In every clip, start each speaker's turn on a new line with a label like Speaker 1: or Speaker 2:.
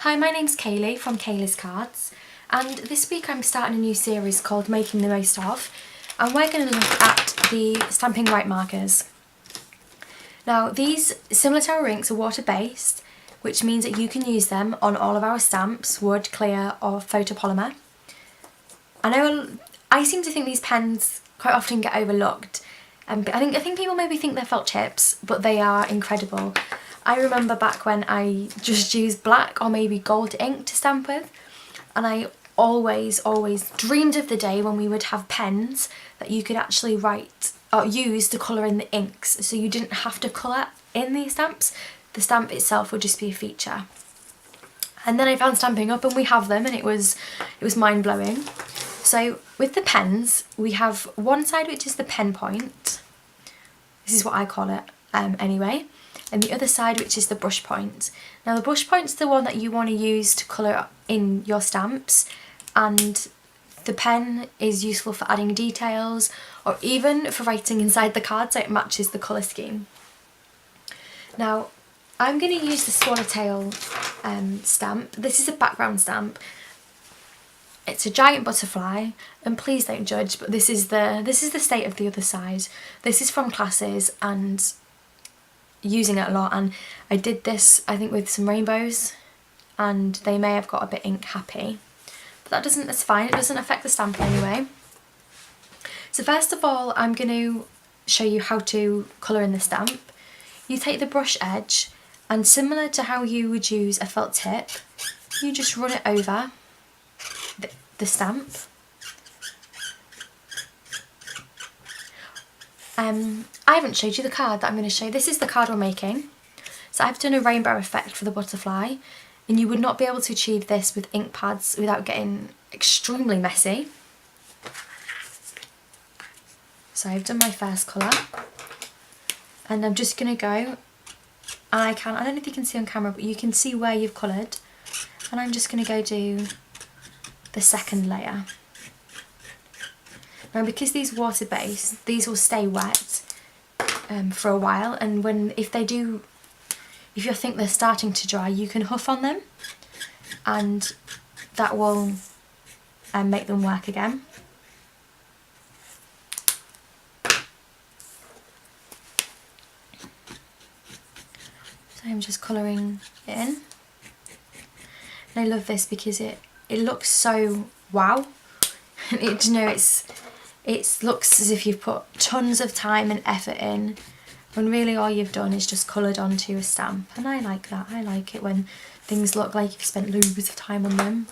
Speaker 1: Hi, my name's Kaylee from Kaylee's Cards, and this week I'm starting a new series called Making the Most Of, and we're going to look at the Stampin' Right markers. Now these, similar to our inks, are water based, which means that you can use them on all of our stamps, wood, clear or photopolymer. I seem to think these pens quite often get overlooked. I think people maybe think they're felt tips, but they are incredible. I remember back when I just used black or maybe gold ink to stamp with, and I always dreamed of the day when we would have pens that you could actually write or use to colour in the inks, so you didn't have to colour in these stamps. The stamp itself would just be a feature. And then I found Stampin' Up and we have them, and it was mind-blowing. So with the pens, we have one side which is the pen point. This is what I call it anyway. And the other side which is the brush point. Now the brush point's the one that you want to use to colour in your stamps, and the pen is useful for adding details or even for writing inside the card so it matches the colour scheme. Now I'm going to use the swallowtail stamp. This is a background stamp. It's a giant butterfly, and please don't judge, but this is the state of the other side. This is from classes and using it a lot, and I did this I think with some rainbows and they may have got a bit ink happy, but that's fine, it doesn't affect the stamp anyway. So first of all I'm going to show you how to colour in the stamp. You take the brush edge and, similar to how you would use a felt tip, you just run it over the stamp. I haven't showed you the card that I'm going to show. This is the card we're making. So I've done a rainbow effect for the butterfly, and you would not be able to achieve this with ink pads without getting extremely messy. So I've done my first colour, and I'm just going to go, and I don't know if you can see on camera, but you can see where you've coloured, and I'm just going to go do the second layer. Now because these are water based, these will stay wet for a while, and if you think they're starting to dry, you can huff on them and that will make them work again. So I'm just colouring it in, and I love this because it looks so wow. It looks as if you've put tons of time and effort in, when really all you've done is just coloured onto a stamp, and I like that. I like it when things look like you've spent loads of time on them.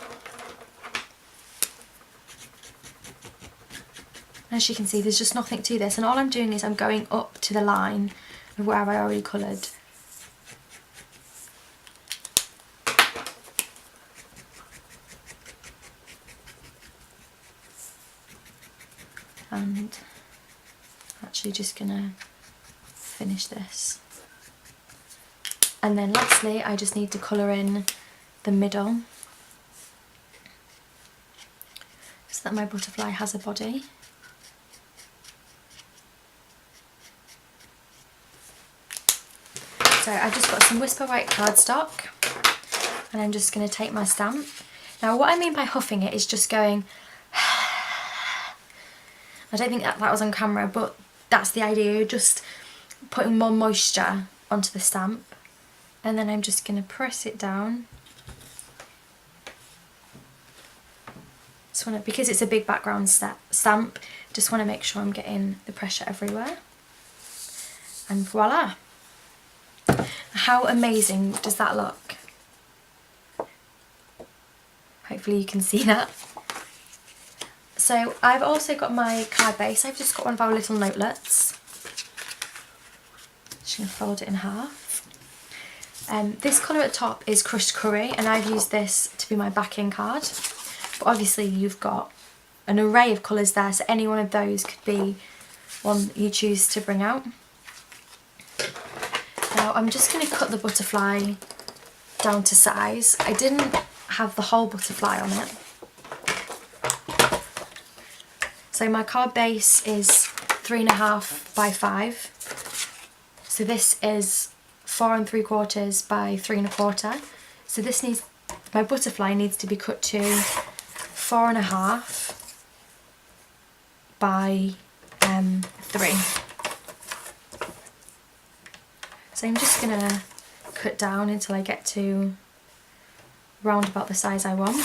Speaker 1: As you can see, there's just nothing to this, and all I'm doing is I'm going up to the line of where I already coloured. And actually just gonna finish this, and then lastly I just need to colour in the middle so that my butterfly has a body. So I've just got some Whisper White cardstock, and I'm just going to take my stamp. Now what I mean by huffing it is just going I don't think that was on camera, but that's the idea, just putting more moisture onto the stamp, and then I'm just going to press it down. Because it's a big background stamp, just want to make sure I'm getting the pressure everywhere, and voila! How amazing does that look? Hopefully you can see that. So I've also got my card base. I've just got one of our little notelets. Just going to fold it in half. This colour at the top is Crushed Curry, and I've used this to be my backing card. But obviously you've got an array of colours there, so any one of those could be one that you choose to bring out. Now I'm just going to cut the butterfly down to size. I didn't have the whole butterfly on it. So my card base is 3.5 by 5. So this is 4 3/4 by 3 1/4. So this needs my butterfly needs to be cut to 4.5 by 3. So I'm just gonna cut down until I get to round about the size I want.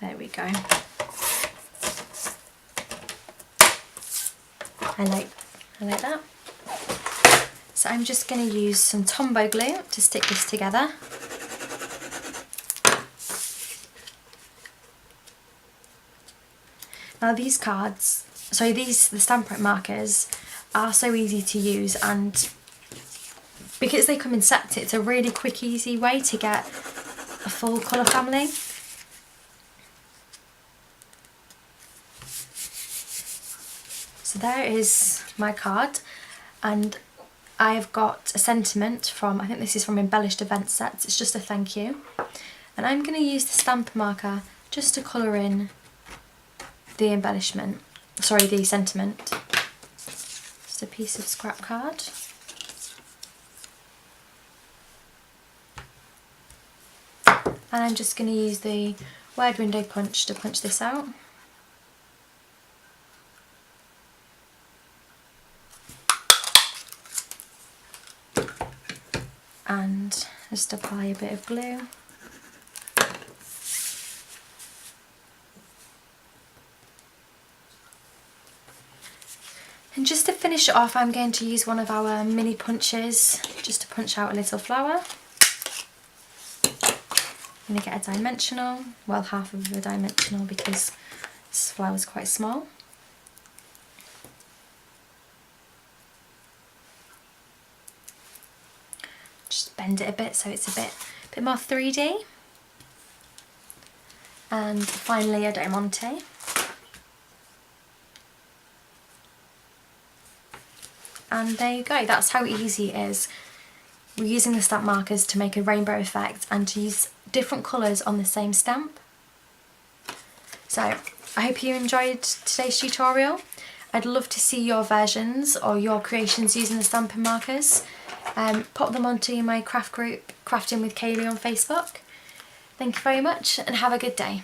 Speaker 1: There we go. I like that. So I'm just going to use some Tombow glue to stick this together. Now these cards, the Stampin' Up! Markers are so easy to use, and because they come in sets, it's a really quick, easy way to get a full colour family. So there is my card, and I've got a sentiment from, I think this is from Embellished Event Sets, it's just a thank you. And I'm going to use the Stampin' marker just to colour in the embellishment, the sentiment. Just a piece of scrap card. And I'm just going to use the word window punch to punch this out. And just apply a bit of glue. And just to finish it off, I'm going to use one of our mini punches just to punch out a little flower. I'm going to get a dimensional, well, half of a dimensional because this flower is quite small. Just bend it a bit so it's a bit more 3D. And finally a diamante. And there you go, that's how easy it is. We're using the stamp markers to make a rainbow effect and to use different colours on the same stamp. So I hope you enjoyed today's tutorial. I'd love to see your versions or your creations using the Stampin' markers. Pop them onto my craft group, Crafting with Kayleigh on Facebook. Thank you very much and have a good day.